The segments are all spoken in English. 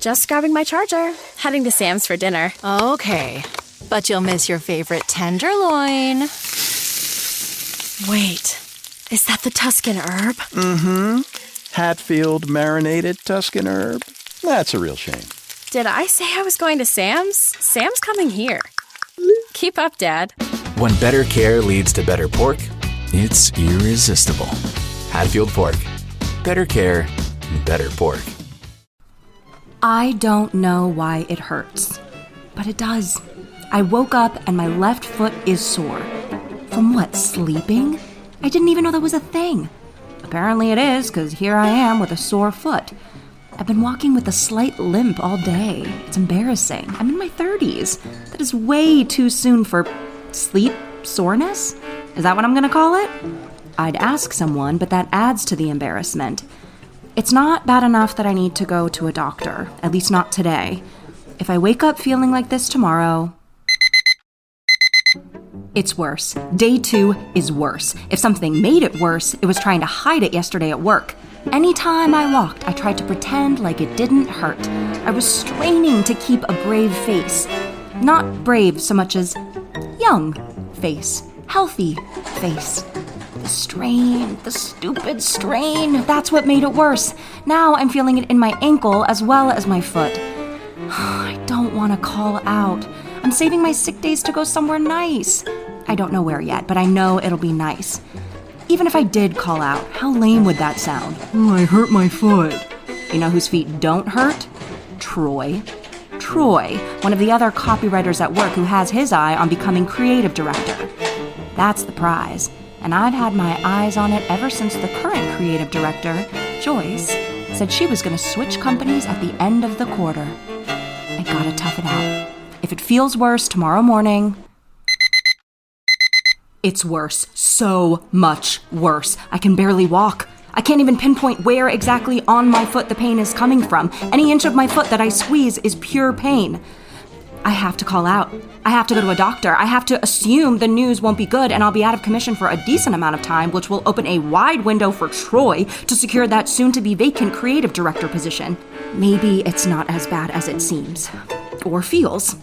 Just grabbing my charger. Heading to Sam's for dinner. Okay, but you'll miss your favorite tenderloin. Wait, is that the Tuscan herb? Mm-hmm. Hatfield marinated Tuscan herb. That's a real shame. Did I say I was going to Sam's? Sam's coming here. Keep up, Dad. When better care leads to better pork, it's irresistible. Hatfield Pork. Better care, better pork. I don't know why it hurts, but it does. I woke up and my left foot is sore. From what, sleeping? I didn't even know that was a thing. Apparently it is, because here I am with a sore foot. I've been walking with a slight limp all day. It's embarrassing. I'm in my 30s. That is way too soon for sleep soreness? Is that what I'm gonna call it? I'd ask someone, but that adds to the embarrassment. It's not bad enough that I need to go to a doctor, at least not today. If I wake up feeling like this tomorrow, it's worse. Day 2 is worse. If something made it worse, it was trying to hide it yesterday at work. Anytime I walked, I tried to pretend like it didn't hurt. I was straining to keep a brave face. Not brave so much as young face, healthy face. The strain, the stupid strain, that's what made it worse. Now I'm feeling it in my ankle as well as my foot. I don't want to call out. I'm saving my sick days to go somewhere nice. I don't know where yet, but I know it'll be nice. Even if I did call out, how lame would that sound? Oh, I hurt my foot. You know whose feet don't hurt? Troy. Troy, one of the other copywriters at work who has his eye on becoming creative director. That's the prize, and I've had my eyes on it ever since the current creative director, Joyce, said she was going to switch companies at the end of the quarter. I gotta tough it out. If it feels worse tomorrow morning, it's worse. So much worse. I can barely walk. I can't even pinpoint where exactly on my foot the pain is coming from. Any inch of my foot that I squeeze is pure pain. I have to call out. I have to go to a doctor. I have to assume the news won't be good and I'll be out of commission for a decent amount of time, which will open a wide window for Troy to secure that soon-to-be vacant creative director position. Maybe it's not as bad as it seems. Or feels.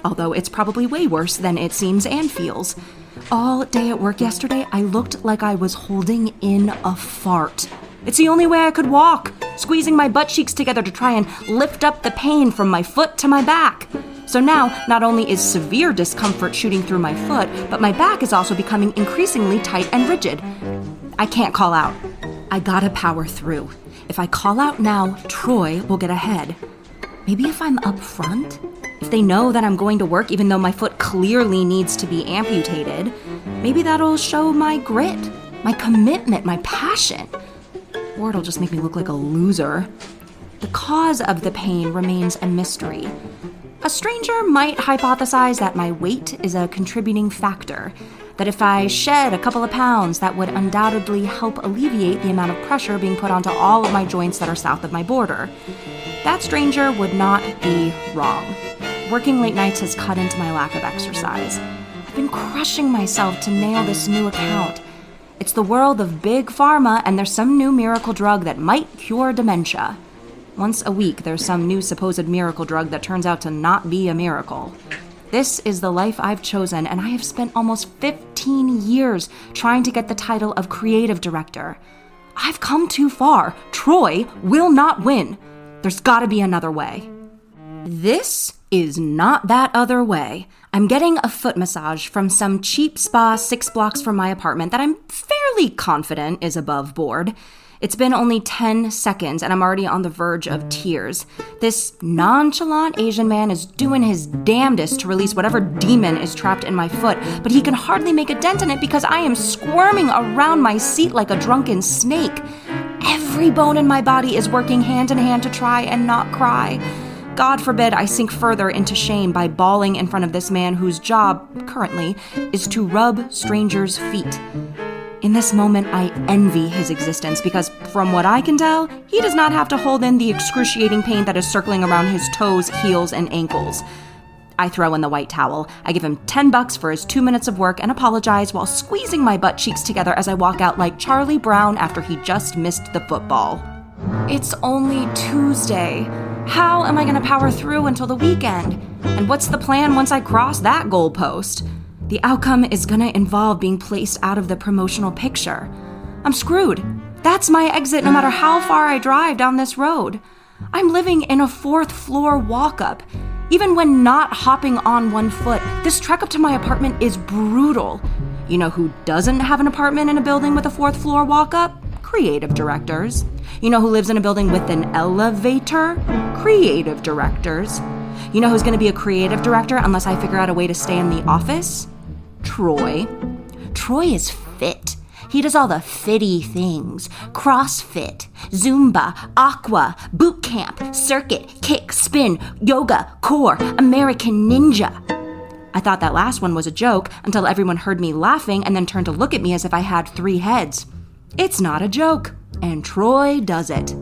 Although it's probably way worse than it seems and feels. All day at work yesterday, I looked like I was holding in a fart. It's the only way I could walk, squeezing my butt cheeks together to try and lift up the pain from my foot to my back. So now, not only is severe discomfort shooting through my foot, but my back is also becoming increasingly tight and rigid. I can't call out. I gotta power through. If I call out now, Troy will get ahead. Maybe if I'm up front? If they know that I'm going to work even though my foot clearly needs to be amputated, maybe that'll show my grit, my commitment, my passion. Or it'll just make me look like a loser. The cause of the pain remains a mystery. A stranger might hypothesize that my weight is a contributing factor, that if I shed a couple of pounds, that would undoubtedly help alleviate the amount of pressure being put onto all of my joints that are south of my border. That stranger would not be wrong. Working late nights has cut into my lack of exercise. I've been crushing myself to nail this new account. It's the world of big pharma, and there's some new miracle drug that might cure dementia. Once a week, there's some new supposed miracle drug that turns out to not be a miracle. This is the life I've chosen, and I have spent almost 15 years trying to get the title of creative director. I've come too far. Troy will not win. There's gotta be another way. This is not that other way. I'm getting a foot massage from some cheap spa 6 blocks from my apartment that I'm fairly confident is above board. It's been only 10 seconds and I'm already on the verge of tears. This nonchalant Asian man is doing his damnedest to release whatever demon is trapped in my foot, but he can hardly make a dent in it because I am squirming around my seat like a drunken snake. Every bone in my body is working hand in hand to try and not cry. God forbid I sink further into shame by bawling in front of this man whose job, currently, is to rub strangers' feet. In this moment, I envy his existence because, from what I can tell, he does not have to hold in the excruciating pain that is circling around his toes, heels, and ankles. I throw in the white towel. I give him $10 for his 2 minutes of work and apologize while squeezing my butt cheeks together as I walk out like Charlie Brown after he just missed the football. It's only Tuesday. How am I going to power through until the weekend? And what's the plan once I cross that goalpost? The outcome is going to involve being placed out of the promotional picture. I'm screwed. That's my exit no matter how far I drive down this road. I'm living in a 4th floor walk-up. Even when not hopping on one foot, this trek up to my apartment is brutal. You know who doesn't have an apartment in a building with a 4th floor walk-up? Creative directors. You know who lives in a building with an elevator? Creative directors. You know who's going to be a creative director unless I figure out a way to stay in the office? Troy. Troy is fit. He does all the fitty things. CrossFit, Zumba, Aqua, boot camp, circuit, kick, spin, yoga, core, American Ninja. I thought that last one was a joke until everyone heard me laughing and then turned to look at me as if I had 3 heads. It's not a joke, and Troy does it.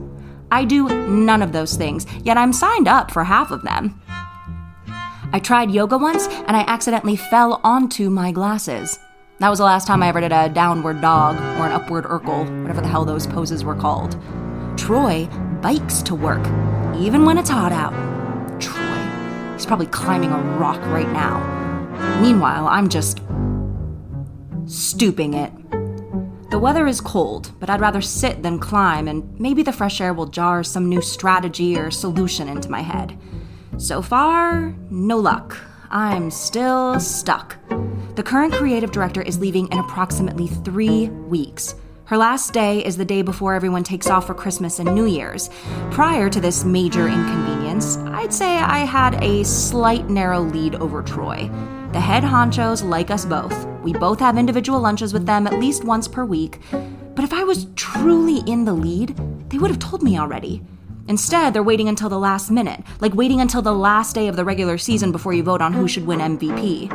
I do none of those things, yet I'm signed up for half of them. I tried yoga once, and I accidentally fell onto my glasses. That was the last time I ever did a downward dog or an upward Urkel, whatever the hell those poses were called. Troy bikes to work, even when it's hot out. Troy, he's probably climbing a rock right now. Meanwhile, I'm just stooping it. The weather is cold, but I'd rather sit than climb, and maybe the fresh air will jar some new strategy or solution into my head. So far, no luck. I'm still stuck. The current creative director is leaving in approximately 3 weeks. Her last day is the day before everyone takes off for Christmas and New Year's. Prior to this major inconvenience, I'd say I had a slight narrow lead over Troy. The head honchos like us both. We both have individual lunches with them at least once per week. But if I was truly in the lead, they would have told me already. Instead, they're waiting until the last minute, like waiting until the last day of the regular season before you vote on who should win MVP.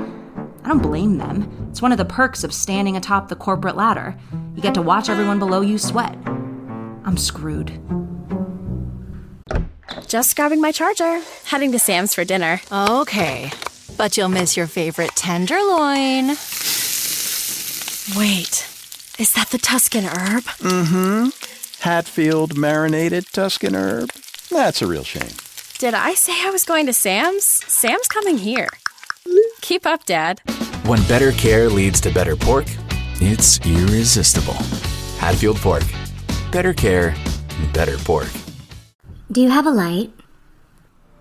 I don't blame them. It's one of the perks of standing atop the corporate ladder. You get to watch everyone below you sweat. I'm screwed. Just grabbing my charger. Heading to Sam's for dinner. Okay, but you'll miss your favorite tenderloin. Wait, is that the Tuscan herb? Hatfield marinated Tuscan herb. That's a real shame. Did I say I was going to Sam's? Sam's coming here. Keep up, Dad. When better care leads to better pork, it's irresistible. Hatfield Pork. Better care, better pork. Do you have a light?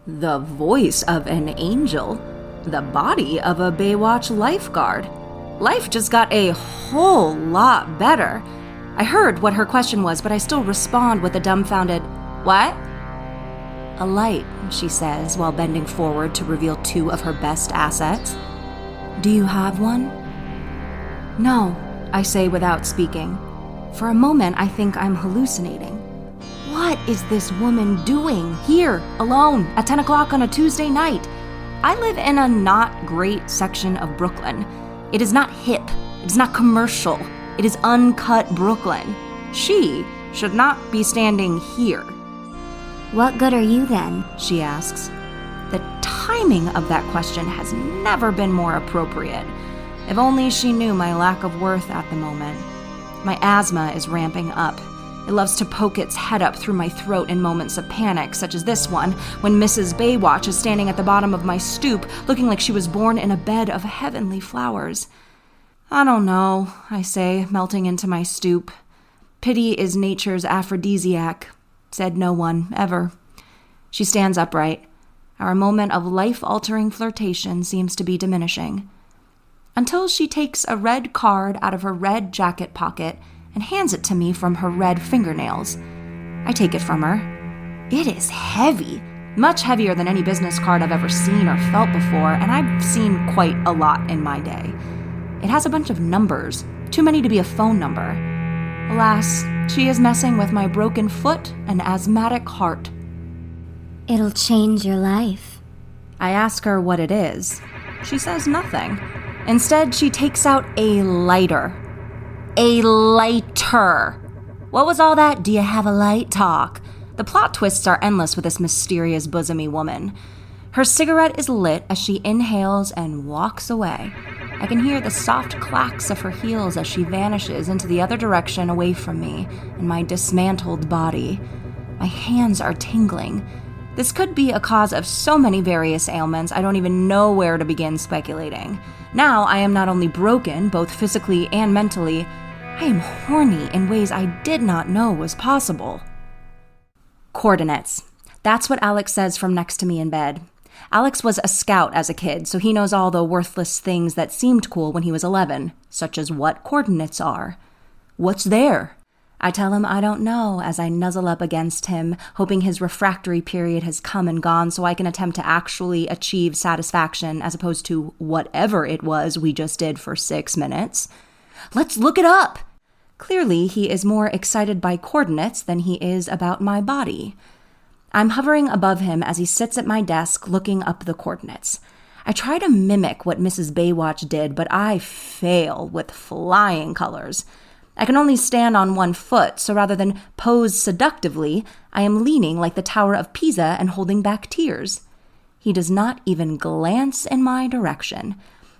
The voice of an angel. The body of a Baywatch lifeguard. Life just got a whole lot better. I heard what her question was, but I still respond with a dumbfounded, "What?" "A light," she says, while bending forward to reveal 2 of her best assets. "Do you have one?" "No," I say without speaking. For a moment, I think I'm hallucinating. What is this woman doing here, alone, at 10 o'clock on a Tuesday night? I live in a not great section of Brooklyn. It is not hip. It is not commercial. It is uncut Brooklyn. She should not be standing here. What good are you then? She asks. The timing of that question has never been more appropriate. If only she knew my lack of worth at the moment. My asthma is ramping up. It loves to poke its head up through my throat in moments of panic, such as this one, when Mrs. Baywatch is standing at the bottom of my stoop, looking like she was born in a bed of heavenly flowers. "I don't know," I say, melting into my stoop. "Pity is nature's aphrodisiac," said no one, ever. She stands upright. Our moment of life-altering flirtation seems to be diminishing. Until she takes a red card out of her red jacket pocket and hands it to me from her red fingernails. I take it from her. It is heavy, much heavier than any business card I've ever seen or felt before, and I've seen quite a lot in my day. It has a bunch of numbers, too many to be a phone number. Alas, she is messing with my broken foot and asthmatic heart. It'll change your life. I ask her what it is. She says nothing. Instead, she takes out a lighter. A lighter! What was all that "do you have a light" talk? The plot twists are endless with this mysterious bosomy woman. Her cigarette is lit as she inhales and walks away. I can hear the soft clacks of her heels as she vanishes into the other direction away from me and my dismantled body. My hands are tingling. This could be a cause of so many various ailments, I don't even know where to begin speculating. Now, I am not only broken, both physically and mentally, I am horny in ways I did not know was possible. Coordinates. That's what Alex says from next to me in bed. Alex was a scout as a kid, so he knows all the worthless things that seemed cool when he was 11, such as what coordinates are. What's there? I tell him I don't know as I nuzzle up against him, hoping his refractory period has come and gone so I can attempt to actually achieve satisfaction as opposed to whatever it was we just did for 6 minutes. Let's look it up! Clearly, he is more excited by coordinates than he is about my body. I'm hovering above him as he sits at my desk looking up the coordinates. I try to mimic what Mrs. Baywatch did, but I fail with flying colors. I can only stand on one foot, so rather than pose seductively, I am leaning like the Tower of Pisa and holding back tears. He does not even glance in my direction.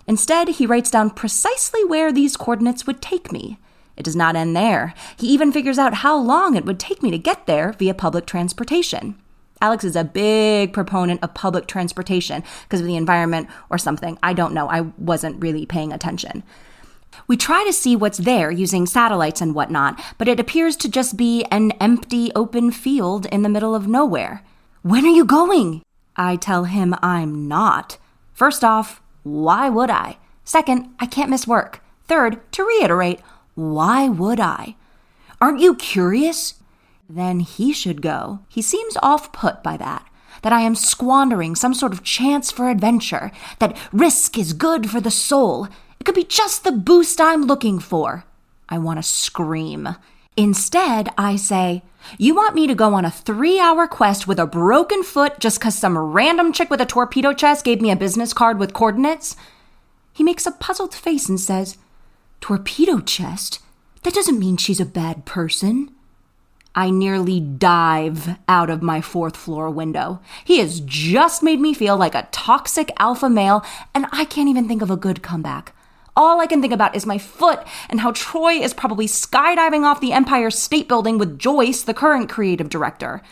Instead, he writes down precisely where these coordinates would take me. It does not end there. He even figures out how long it would take me to get there via public transportation. Alex is a big proponent of public transportation because of the environment or something. I don't know. I wasn't really paying attention. We try to see what's there using satellites and whatnot, but it appears to just be an empty open field in the middle of nowhere. When are you going? I tell him I'm not. First off, why would I? Second, I can't miss work. Third, to reiterate, why would I? Aren't you curious? Then he should go. He seems off-put by that I am squandering some sort of chance for adventure, that risk is good for the soul. It could be just the boost I'm looking for. I want to scream. Instead, I say, you want me to go on a 3-hour quest with a broken foot just 'cause some random chick with a torpedo chest gave me a business card with coordinates? He makes a puzzled face and says, torpedo chest? That doesn't mean she's a bad person. I nearly dive out of my 4th floor window. He has just made me feel like a toxic alpha male, and I can't even think of a good comeback. All I can think about is my foot and how Troy is probably skydiving off the Empire State Building with Joyce, the current creative director.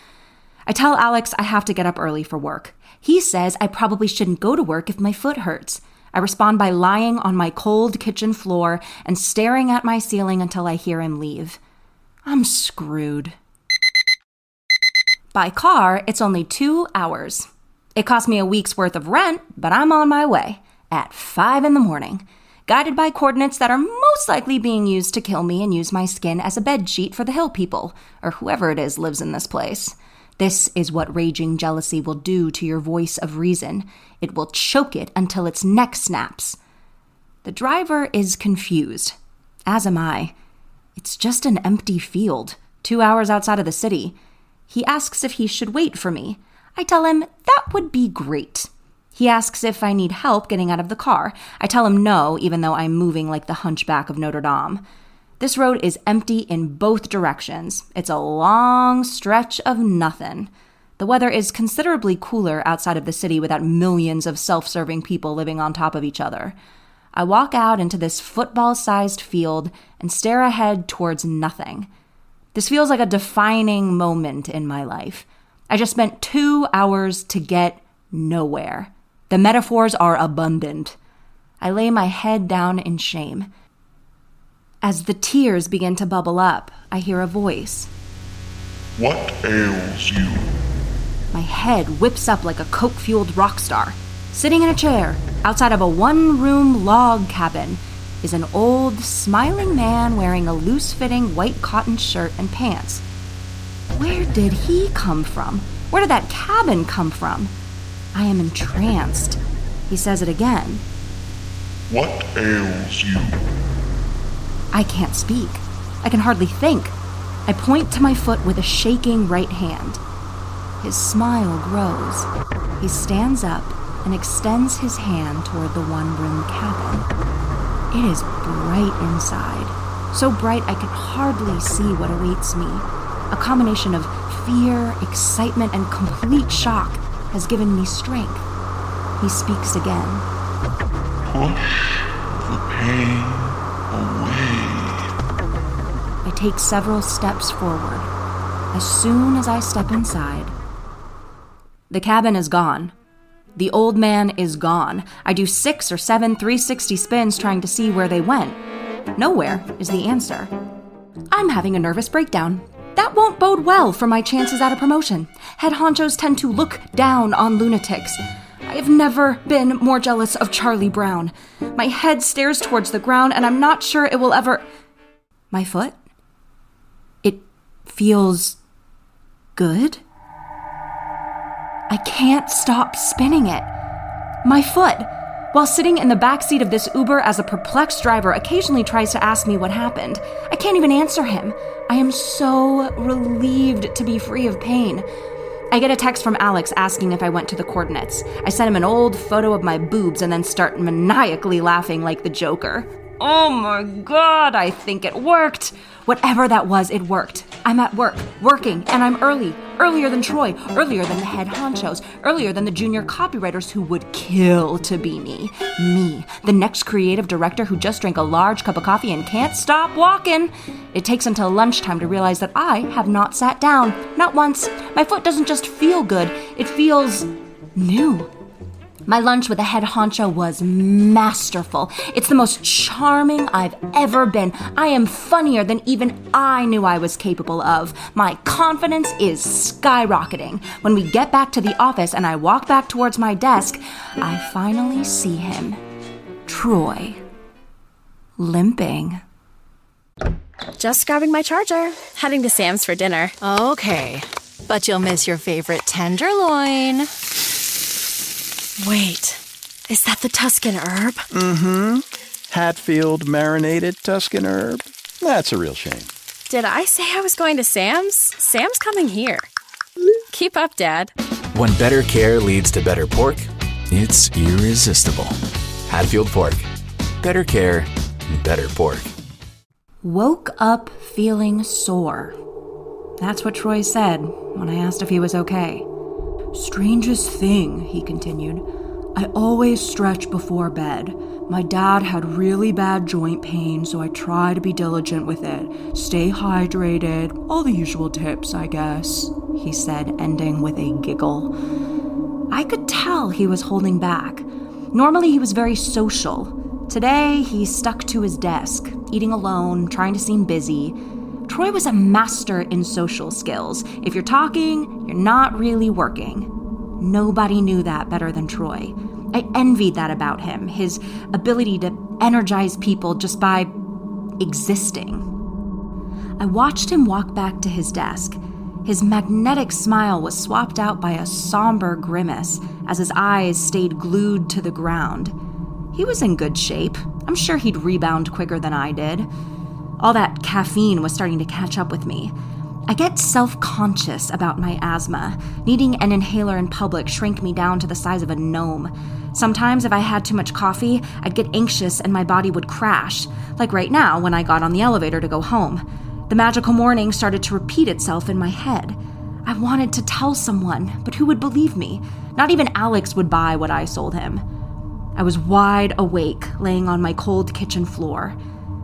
I tell Alex I have to get up early for work. He says I probably shouldn't go to work if my foot hurts. I respond by lying on my cold kitchen floor and staring at my ceiling until I hear him leave. I'm screwed. By car, it's only 2 hours. It cost me a week's worth of rent, but I'm on my way at 5 a.m, guided by coordinates that are most likely being used to kill me and use my skin as a bedsheet for the hill people, or whoever it is lives in this place. This is what raging jealousy will do to your voice of reason. It will choke it until its neck snaps. The driver is confused, as am I. It's just an empty field, 2 hours outside of the city. He asks if he should wait for me. I tell him that would be great. He asks if I need help getting out of the car. I tell him no, even though I'm moving like the hunchback of Notre Dame. This road is empty in both directions. It's a long stretch of nothing. The weather is considerably cooler outside of the city without millions of self-serving people living on top of each other. I walk out into this football-sized field and stare ahead towards nothing. This feels like a defining moment in my life. I just spent 2 hours to get nowhere. The metaphors are abundant. I lay my head down in shame. As the tears begin to bubble up, I hear a voice. What ails you? My head whips up like a coke-fueled rock star. Sitting in a chair outside of a one-room log cabin is an old, smiling man wearing a loose-fitting white cotton shirt and pants. Where did he come from? Where did that cabin come from? I am entranced. He says it again. What ails you? I can't speak. I can hardly think. I point to my foot with a shaking right hand. His smile grows. He stands up and extends his hand toward the one-room cabin. It is bright inside. So bright I can hardly see what awaits me. A combination of fear, excitement, and complete shock has given me strength. He speaks again. Push the pain away. I take several steps forward. As soon as I step inside, The cabin is gone. The old man is gone. I do 6 or 7 360 spins trying to see where they went. Nowhere is the answer. I'm having a nervous breakdown. That won't bode well for my chances at a promotion. Head honchos tend to look down on lunatics. I have never been more jealous of Charlie Brown. My head stares towards the ground, and I'm not sure it will ever... My foot? It feels good? I can't stop spinning it. My foot, while sitting in the backseat of this Uber as a perplexed driver occasionally tries to ask me what happened. I can't even answer him. I am so relieved to be free of pain. I get a text from Alex asking if I went to the coordinates. I send him an old photo of my boobs and then start maniacally laughing like the Joker. Oh my God, I think it worked. Whatever that was, it worked. I'm at work, working, and I'm early. Earlier than Troy, earlier than the head honchos, earlier than the junior copywriters who would kill to be me. Me, the next creative director who just drank a large cup of coffee and can't stop walking. It takes until lunchtime to realize that I have not sat down. Not once. My foot doesn't just feel good, it feels new. My lunch with the head honcho was masterful. It's the most charming I've ever been. I am funnier than even I knew I was capable of. My confidence is skyrocketing. When we get back to the office and I walk back towards my desk, I finally see him. Troy. Limping. Just grabbing my charger. Heading to Sam's for dinner. Okay, but you'll miss your favorite tenderloin. Wait, is that the Tuscan herb? Hatfield marinated Tuscan herb. That's a real shame. Did I say I was going to Sam's? Sam's coming here. Keep up, Dad. When better care leads to better pork, it's irresistible. Hatfield Pork. Better care, better pork. Woke up feeling sore. That's what Troy said when I asked if he was okay. Strangest thing, he continued. I always stretch before bed. My dad had really bad joint pain, so I try to be diligent with it. Stay hydrated, all the usual tips, I guess, he said, ending with a giggle. I could tell he was holding back. Normally he was very social. Today he stuck to his desk, eating alone, trying to seem busy. Troy was a master in social skills. If you're talking, you're not really working. Nobody knew that better than Troy. I envied that about him, his ability to energize people just by existing. I watched him walk back to his desk. His magnetic smile was swapped out by a somber grimace as his eyes stayed glued to the ground. He was in good shape. I'm sure he'd rebound quicker than I did. All that caffeine was starting to catch up with me. I get self-conscious about my asthma. Needing an inhaler in public shrank me down to the size of a gnome. Sometimes if I had too much coffee, I'd get anxious and my body would crash, like right now when I got on the elevator to go home. The magical morning started to repeat itself in my head. I wanted to tell someone, but who would believe me? Not even Alex would buy what I sold him. I was wide awake, laying on my cold kitchen floor.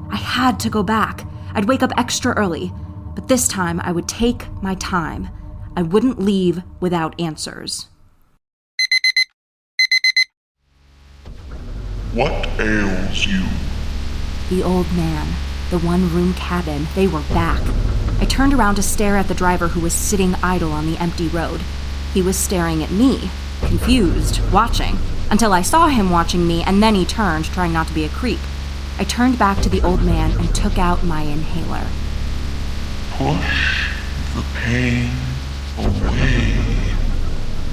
I had to go back. I'd wake up extra early, but this time I would take my time. I wouldn't leave without answers. What ails you? The old man, the one-room cabin, they were back. I turned around to stare at the driver who was sitting idle on the empty road. He was staring at me, confused, watching, until I saw him watching me, and then he turned, trying not to be a creep. I turned back to the old man and took out my inhaler. Push the pain away.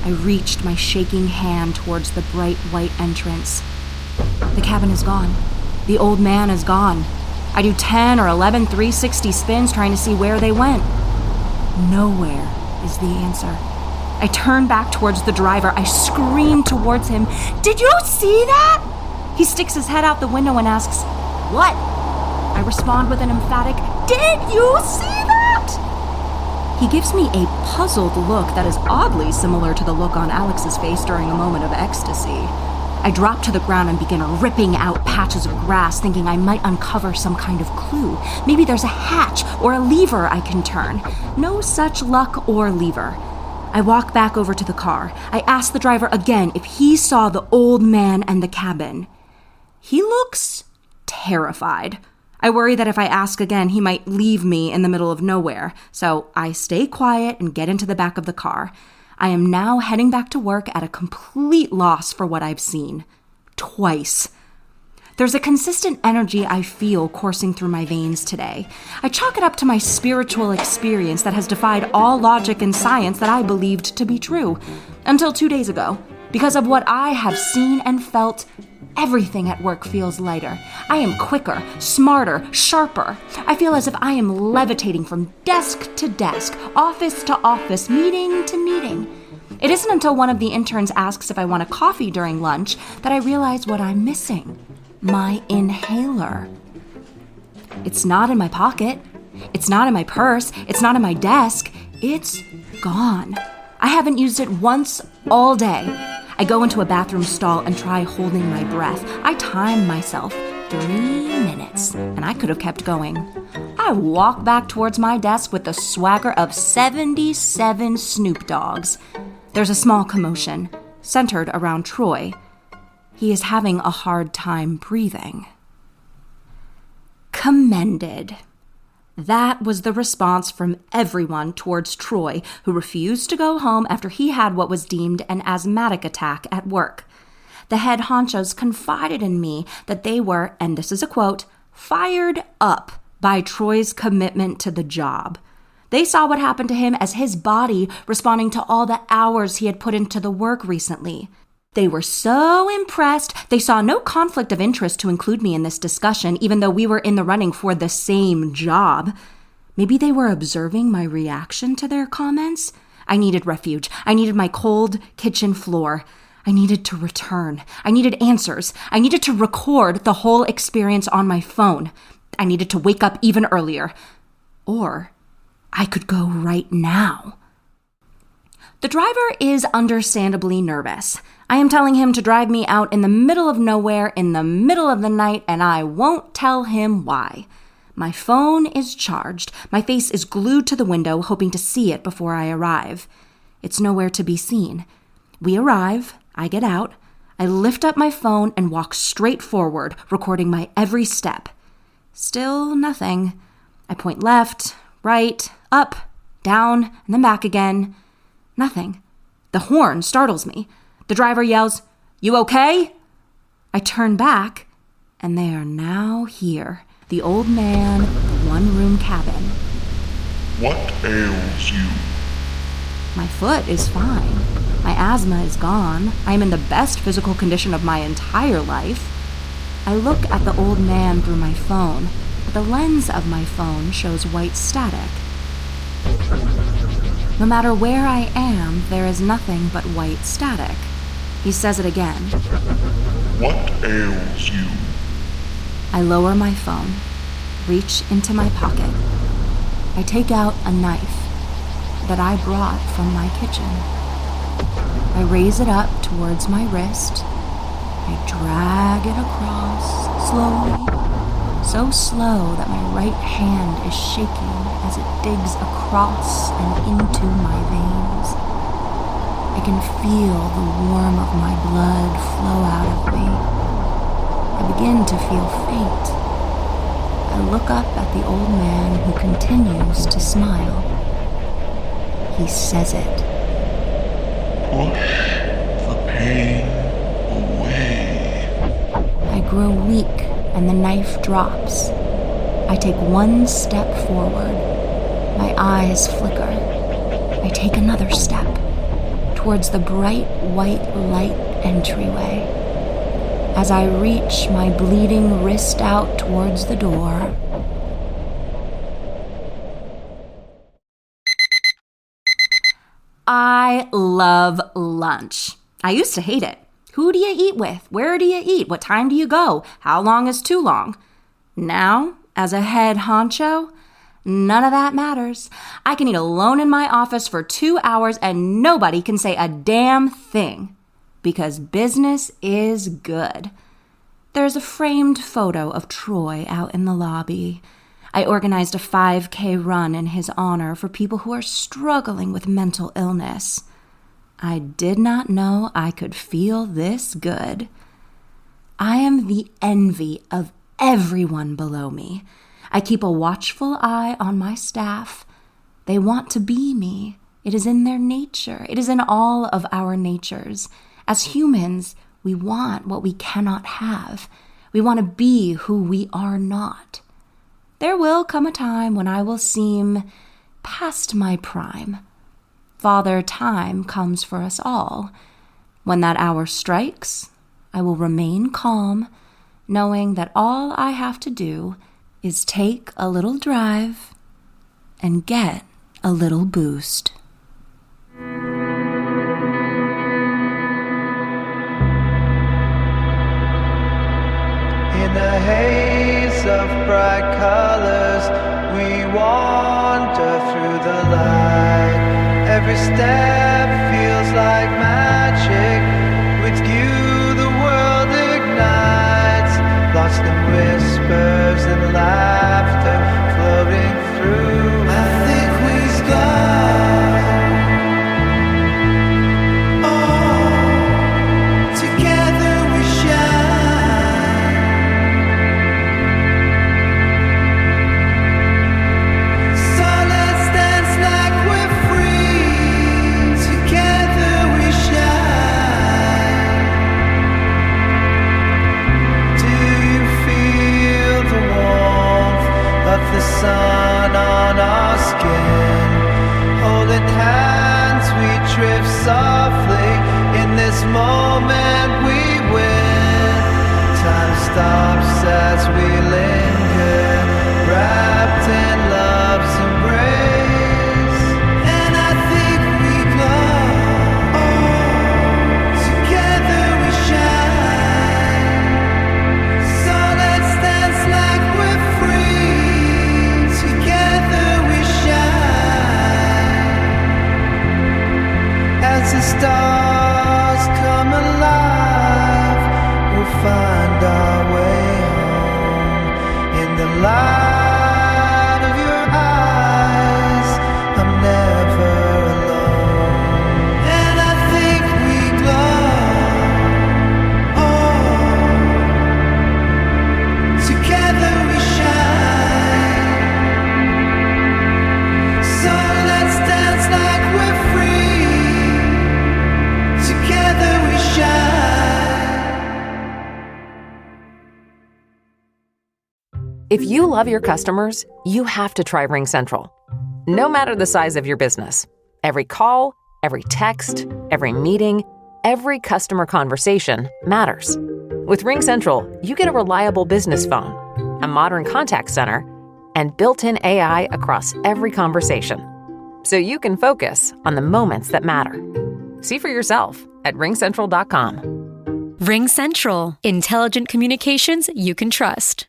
I reached my shaking hand towards the bright white entrance. The cabin is gone. The old man is gone. I do 10 or 11 360 spins trying to see where they went. Nowhere is the answer. I turn back towards the driver. I scream towards him. Did you see that? He sticks his head out the window and asks, "What?" I respond with an emphatic, "Did you see that?" He gives me a puzzled look that is oddly similar to the look on Alex's face during a moment of ecstasy. I drop to the ground and begin ripping out patches of grass, thinking I might uncover some kind of clue. Maybe there's a hatch or a lever I can turn. No such luck or lever. I walk back over to the car. I ask the driver again if he saw the old man and the cabin. He looks terrified. I worry that if I ask again, he might leave me in the middle of nowhere, so I stay quiet and get into the back of the car. I am now heading back to work at a complete loss for what I've seen. Twice. There's a consistent energy I feel coursing through my veins today. I chalk it up to my spiritual experience that has defied all logic and science that I believed to be true. Until 2 days ago. Because of what I have seen and felt, everything at work feels lighter. I am quicker, smarter, sharper. I feel as if I am levitating from desk to desk, office to office, meeting to meeting. It isn't until one of the interns asks if I want a coffee during lunch that I realize what I'm missing. My inhaler. It's not in my pocket. It's not in my purse. It's not in my desk. It's gone. I haven't used it once all day. I go into a bathroom stall and try holding my breath. I time myself. 3 minutes, and I could have kept going. I walk back towards my desk with the swagger of 77 Snoop Dogs. There's a small commotion, centered around Troy. He is having a hard time breathing. Commended. That was the response from everyone towards Troy, who refused to go home after he had what was deemed an asthmatic attack at work. The head honchos confided in me that they were, and this is a quote, fired up by Troy's commitment to the job. They saw what happened to him as his body responding to all the hours he had put into the work recently. They were so impressed, they saw no conflict of interest to include me in this discussion, even though we were in the running for the same job. Maybe they were observing my reaction to their comments? I needed refuge. I needed my cold kitchen floor. I needed to return. I needed answers. I needed to record the whole experience on my phone. I needed to wake up even earlier. Or I could go right now. The driver is understandably nervous. I am telling him to drive me out in the middle of nowhere in the middle of the night, and I won't tell him why. My phone is charged. My face is glued to the window, hoping to see it before I arrive. It's nowhere to be seen. We arrive. I get out. I lift up my phone and walk straight forward, recording my every step. Still nothing. I point left, right, up, down, and then back again. Nothing. The horn startles me. The driver yells, "You okay?" I turn back, and they are now here. The old man, the one-room cabin. What ails you? My foot is fine. My asthma is gone. I am in the best physical condition of my entire life. I look at the old man through my phone, but the lens of my phone shows white static. No matter where I am, there is nothing but white static. He says it again. What ails you? I lower my phone, reach into my pocket. I take out a knife that I brought from my kitchen. I raise it up towards my wrist. I drag it across slowly, so slow that my right hand is shaking as it digs across and into my veins. I can feel the warmth of my blood flow out of me. I begin to feel faint. I look up at the old man who continues to smile. He says it. Push the pain away. I grow weak and the knife drops. I take one step forward. My eyes flicker. I take another step towards the bright white light entryway. As I reach my bleeding wrist out towards the door, I love lunch. I used to hate it. Who do you eat with? Where do you eat? What time do you go? How long is too long? Now, as a head honcho, none of that matters. I can eat alone in my office for 2 hours and nobody can say a damn thing. Because business is good. There's a framed photo of Troy out in the lobby. I organized a 5K run in his honor for people who are struggling with mental illness. I did not know I could feel this good. I am the envy of everyone below me. I keep a watchful eye on my staff. They want to be me. It is in their nature. It is in all of our natures. As humans, we want what we cannot have. We want to be who we are not. There will come a time when I will seem past my prime. Father Time comes for us all. When that hour strikes, I will remain calm, knowing that all I have to do is take a little drive and get a little boost. In the haze of bright colors, we wander through the light. Every step feels like magic. With you, the world ignites. Lost in whispers and laughter, floating through. I think we glide. Oh, together we shine. So let's dance like we're free. Together we shine. Do you feel the warmth of the sun on our skin? Holding hands, we drift softly. In this moment we win. Time stops as we linger, wrapped in love's embrace. And I think we glow. Oh, together we shine. So let's dance like we're free. Together we shine. As the stars come alive, we'll find our way home. In the light of your eyes, I'm never alone. And I think we glow. Oh, together we shine. So let's dance like we're free. Together we shine. If you love your customers, you have to try RingCentral. No matter the size of your business, every call, every text, every meeting, every customer conversation matters. With RingCentral, you get a reliable business phone, a modern contact center, and built-in AI across every conversation. So you can focus on the moments that matter. See for yourself at ringcentral.com. RingCentral. Intelligent communications you can trust.